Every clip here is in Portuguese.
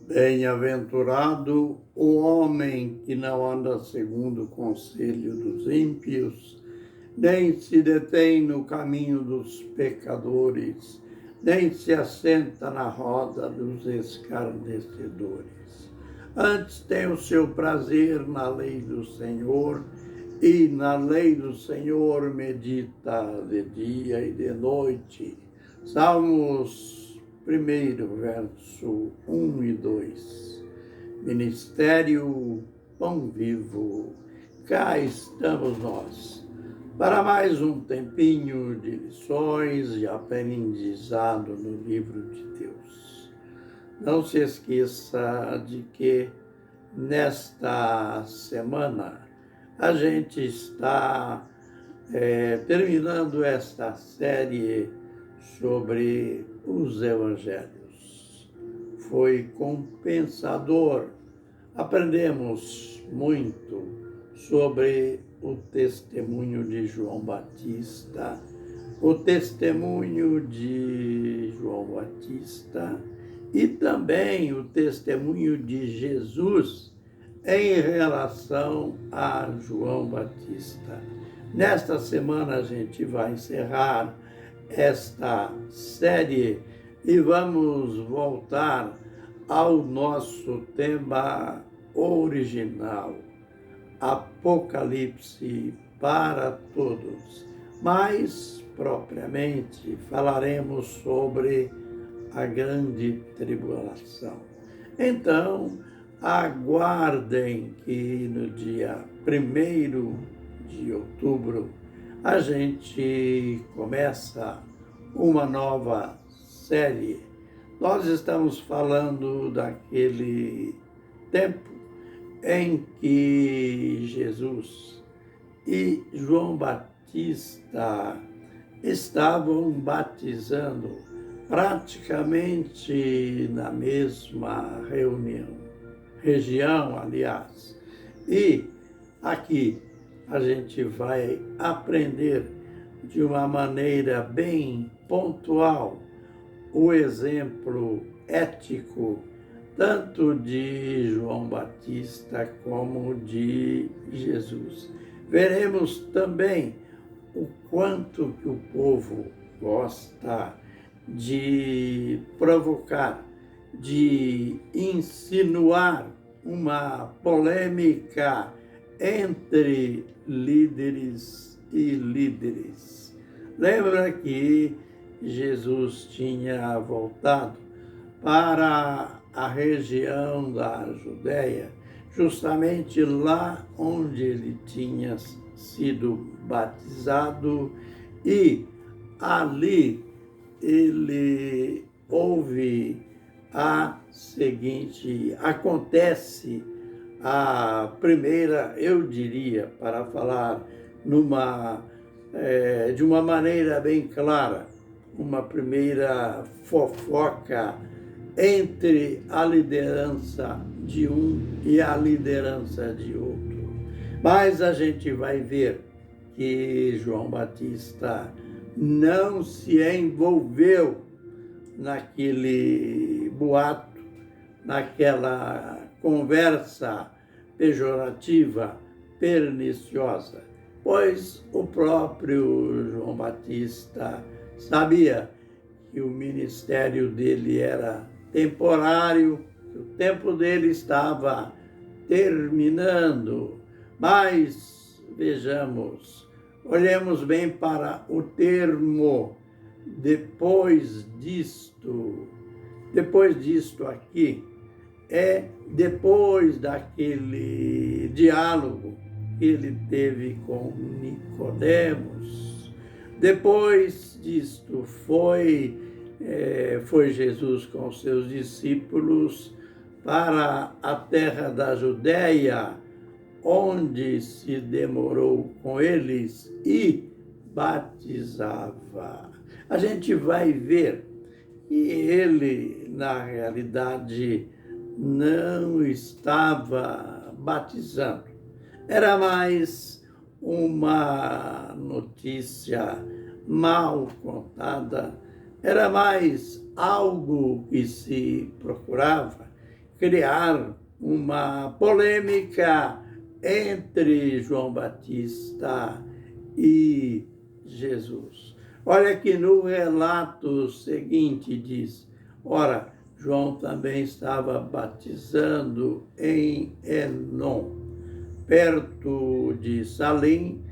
Bem-aventurado o homem que não anda segundo o conselho dos ímpios, nem se detém no caminho dos pecadores, nem se assenta na roda dos escarnecedores. Antes tem o seu prazer na lei do Senhor, e na lei do Senhor medita de dia e de noite. Salmos 1, verso 1 e 2. Ministério Pão Vivo, cá estamos nós, para mais um tempinho de lições e aprendizado no livro de Deus. Não se esqueça de que nesta semana a gente está terminando esta série sobre os evangelhos. Foi compensador. Aprendemos muito sobre o testemunho de João Batista, e também o testemunho de Jesus em relação a João Batista. Nesta semana a gente vai encerrar esta série e vamos voltar ao nosso tema original, Apocalipse para todos. Mais propriamente falaremos sobre a grande tribulação. Então, aguardem que no dia 1º de outubro a gente começa uma nova série. Nós estamos falando daquele tempo em que Jesus e João Batista estavam batizando praticamente na mesma região, aliás. E aqui a gente vai aprender de uma maneira bem pontual o exemplo ético tanto de João Batista como de Jesus. Veremos também o quanto que o povo gosta de provocar, de insinuar uma polêmica entre líderes e líderes. Lembra que Jesus tinha voltado para a região da Judéia, justamente lá onde ele tinha sido batizado, e ali ele ouve acontece a primeira, eu diria, para falar de uma maneira bem clara, uma primeira fofoca entre a liderança de um e a liderança de outro. Mas a gente vai ver que João Batista não se envolveu naquele boato, naquela conversa pejorativa, perniciosa, pois o próprio João Batista sabia que o ministério dele era temporário, que o tempo dele estava terminando. Mas vejamos, olhemos bem para o termo depois disto aqui, é depois daquele diálogo que ele teve com Nicodemos. Depois disto foi Jesus com seus discípulos para a terra da Judéia, onde se demorou com eles e batizava. A gente vai ver que ele, na realidade, não estava batizando. Era mais uma notícia mal contada, era mais algo que se procurava criar uma polêmica entre João Batista e Jesus. Olha que no relato seguinte diz: ora, João também estava batizando em Enom, perto de Salim,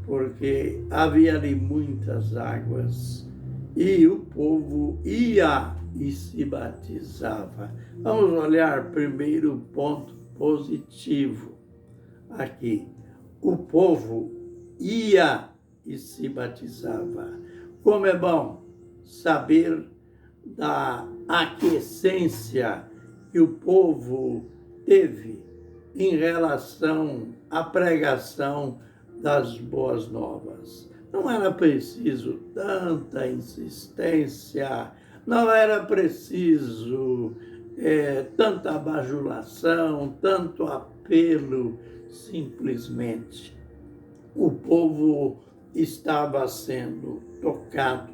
porque havia ali muitas águas, e o povo ia e se batizava. Vamos olhar primeiro o ponto positivo aqui. O povo ia e se batizava. Como é bom saber da aquiescência que o povo teve em relação à pregação das boas novas. Não era preciso tanta insistência, não era preciso tanta bajulação, tanto apelo, simplesmente. O povo estava sendo tocado.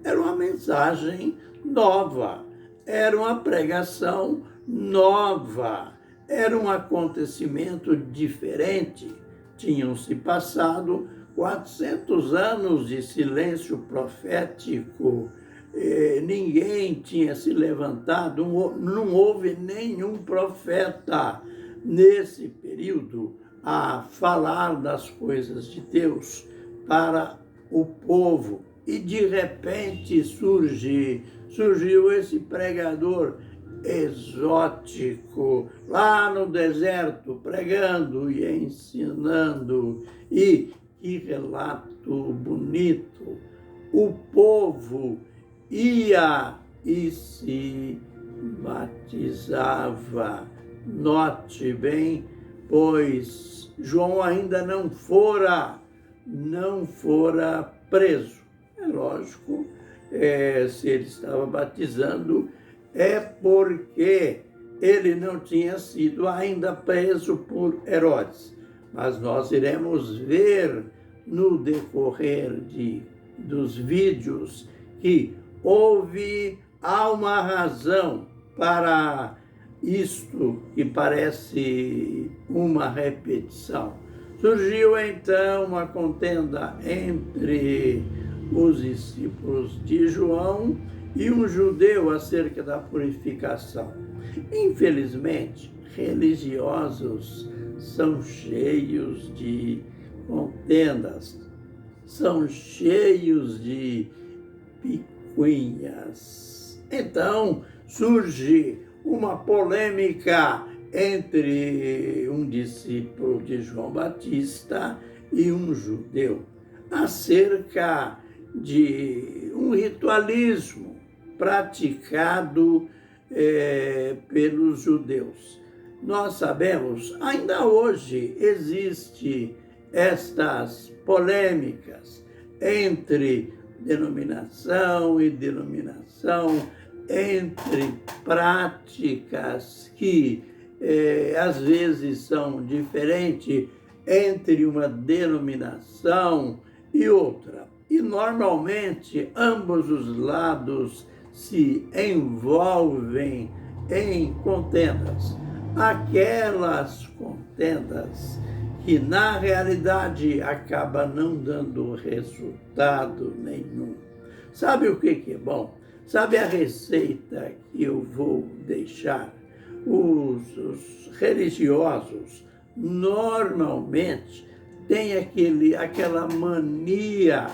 Era uma mensagem nova, era uma pregação nova, era um acontecimento diferente. Tinham se passado 400 anos de silêncio profético, ninguém tinha se levantado, não houve nenhum profeta nesse período a falar das coisas de Deus para o povo. E de repente surgiu esse pregador exótico lá no deserto, pregando e ensinando. E que relato bonito! O povo ia e se batizava. Note bem, pois João ainda não fora preso. É lógico, se ele estava batizando, é porque ele não tinha sido ainda preso por Herodes. Mas nós iremos ver no decorrer dos vídeos que há uma razão para isto que parece uma repetição. Surgiu então uma contenda entre os discípulos de João e um judeu acerca da purificação. Infelizmente, religiosos são cheios de contendas, são cheios de picuinhas. Então, surge uma polêmica entre um discípulo de João Batista e um judeu acerca de um ritualismo praticado pelos judeus. Nós sabemos, ainda hoje existe estas polêmicas entre denominação e denominação, entre práticas que às vezes são diferentes entre uma denominação e outra. E normalmente ambos os lados se envolvem em contendas. Aquelas contendas que na realidade acabam não dando resultado nenhum. Sabe o que é bom? Sabe a receita que eu vou deixar? Os religiosos normalmente têm aquela mania,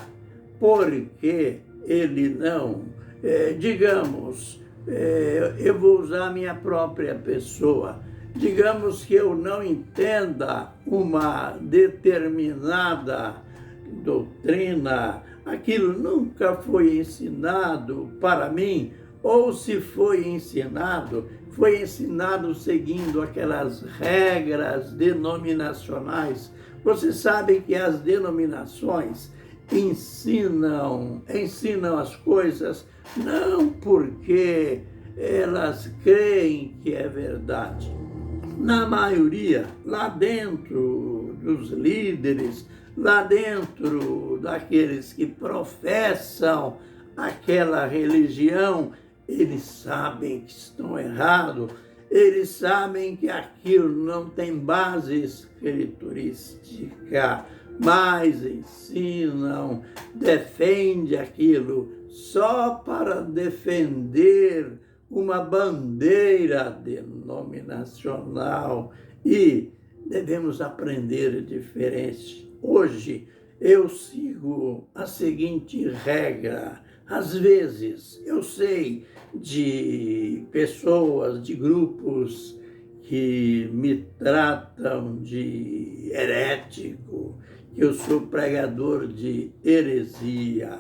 porque ele não, eu vou usar a minha própria pessoa, digamos que eu não entenda uma determinada doutrina, aquilo nunca foi ensinado para mim, ou se foi ensinado seguindo aquelas regras denominacionais. Você sabe que as denominações ensinam as coisas não porque elas creem que é verdade. Na maioria, lá dentro dos líderes, lá dentro daqueles que professam aquela religião, eles sabem que estão errados, eles sabem que aquilo não tem base escriturística, mas ensinam, defende aquilo só para defender uma bandeira denominacional, e devemos aprender diferente. Hoje eu sigo a seguinte regra: às vezes eu sei de pessoas, de grupos que me tratam de herético, que eu sou pregador de heresia.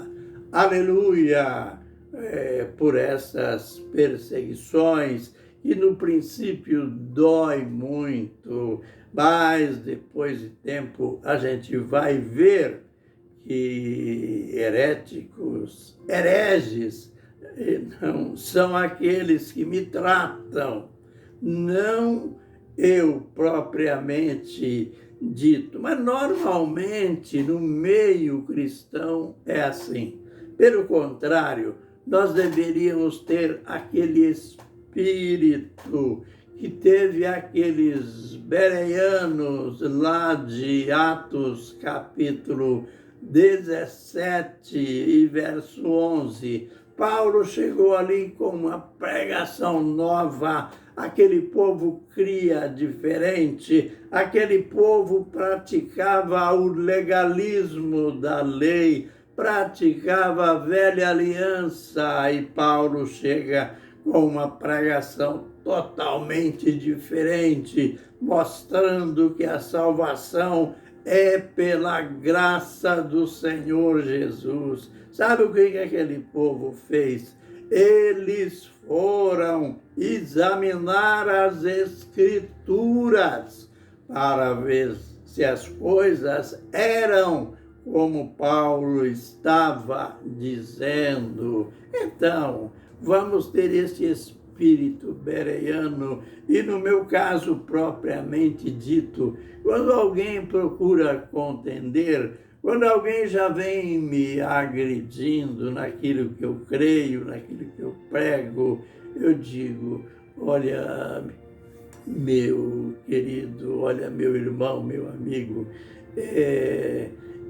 Aleluia! Por essas perseguições, que no princípio dói muito, mas depois de tempo a gente vai ver que heréticos, hereges, não são aqueles que me tratam, não eu propriamente dito, mas normalmente no meio cristão é assim. Pelo contrário, nós deveríamos ter aquele espírito que teve aqueles bereanos lá de Atos, capítulo 17 e verso 11. Paulo chegou ali com uma pregação nova. Aquele povo cria diferente, aquele povo praticava o legalismo da lei, praticava a velha aliança, e Paulo chega com uma pregação totalmente diferente, mostrando que a salvação é pela graça do Senhor Jesus. Sabe o que aquele povo fez? Eles foram examinar as Escrituras para ver se as coisas eram como Paulo estava dizendo. Então, vamos ter esse espírito bereano, e no meu caso propriamente dito, quando alguém procura contender, quando alguém já vem me agredindo naquilo que eu creio, naquilo que eu prego, eu digo: olha, meu querido, olha, meu irmão, meu amigo,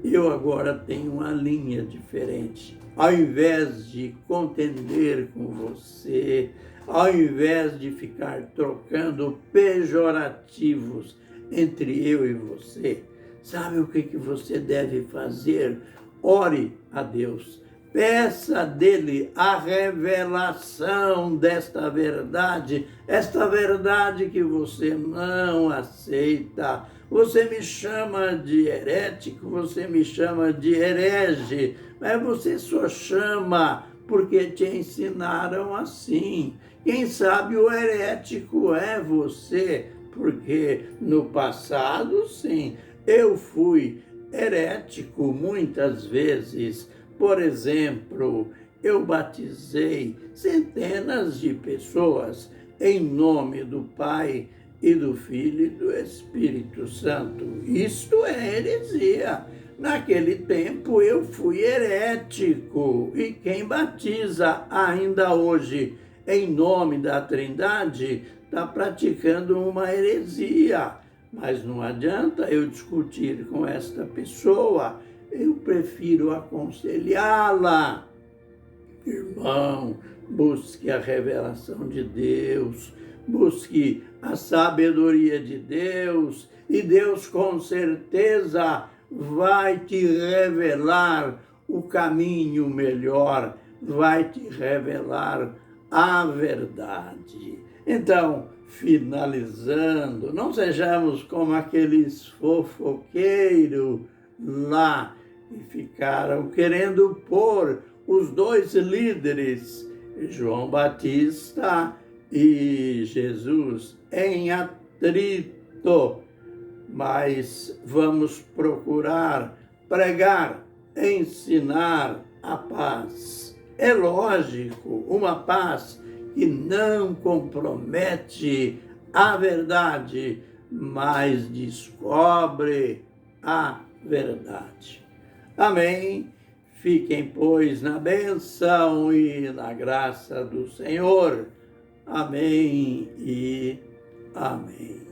eu agora tenho uma linha diferente. Ao invés de contender com você, ao invés de ficar trocando pejorativos entre eu e você, sabe o que você deve fazer? Ore a Deus. Peça dele a revelação desta verdade, esta verdade que você não aceita. Você me chama de herético, você me chama de herege, mas você só chama porque te ensinaram assim. Quem sabe o herético é você, porque no passado, sim, eu fui herético muitas vezes. Por exemplo, eu batizei centenas de pessoas em nome do Pai e do Filho e do Espírito Santo. Isto é heresia. Naquele tempo eu fui herético, e quem batiza ainda hoje em nome da Trindade está praticando uma heresia. Mas não adianta eu discutir com esta pessoa, eu prefiro aconselhá-la. Irmão, busque a revelação de Deus, busque a sabedoria de Deus, e Deus com certeza vai te revelar o caminho melhor, vai te revelar a verdade. Então, finalizando, não sejamos como aqueles fofoqueiros lá que ficaram querendo pôr os dois líderes, João Batista e Jesus, em atrito. Mas vamos procurar pregar, ensinar a paz. É lógico, uma paz que não compromete a verdade, mas descobre a verdade. Amém? Fiquem, pois, na bênção e na graça do Senhor. Amém e amém.